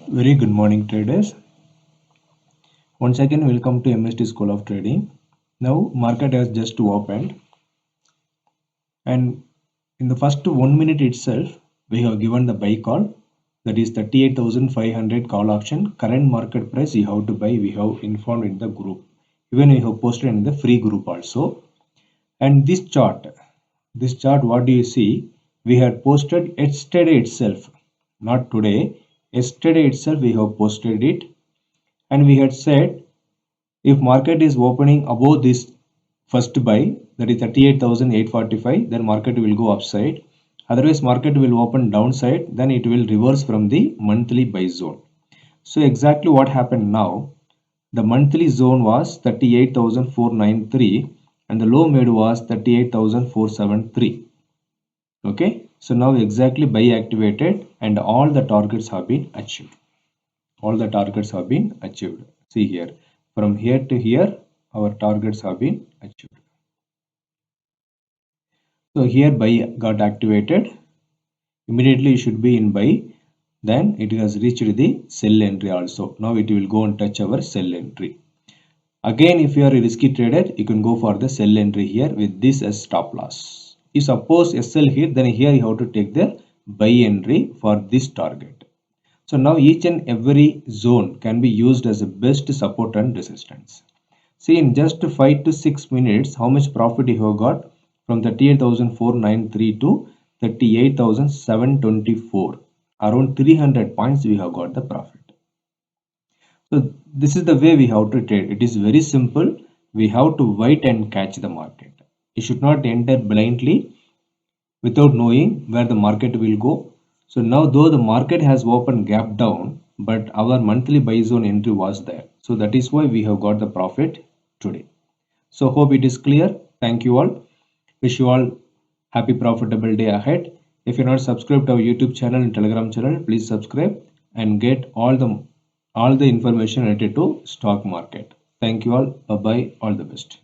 Very good morning, traders. Once again, welcome to MST School of Trading. Now, market has just opened, and in the first 1 minute itself, we have given the buy call. That is 38,500 call option. Current market price you have to buy. We have informed in the group. Even we have posted in the free group also. And this chart, what do you see? We had posted yesterday itself, not today. Yesterday itself, we have posted it. And we had said if market is opening above this first buy, that is 38,845, then market will go upside. Otherwise market will open downside, then it will reverse from the monthly buy zone. So exactly what happened now, the monthly zone was 38,493 and the low made was 38,473. Okay, so now exactly buy activated and all the targets have been achieved. See here, from here to here our targets have been achieved. So here buy got activated, immediately you should be in buy, then it has reached the sell entry also. Now it will go and touch our sell entry. Again, if you are a risky trader, you can go for the sell entry here with this as stop loss. If suppose SL here, then here you have to take the buy entry for this target. So now each and every zone can be used as a best support and resistance. See, in just 5 to 6 minutes, how much profit you have got from 38,493 to 38,724. Around 300 points we have got the profit. So this is the way we have to trade. It is very simple. We have to wait and catch the market. You should not enter blindly without knowing where the market will go. So now though the market has opened gap down, but our monthly buy zone entry was there. So that is why we have got the profit today. So hope it is clear. Thank you all. Wish you all happy profitable day ahead. If you're not subscribed to our YouTube channel and Telegram channel, please subscribe and get all the information related to stock market. Thank you all. Bye bye. All the best.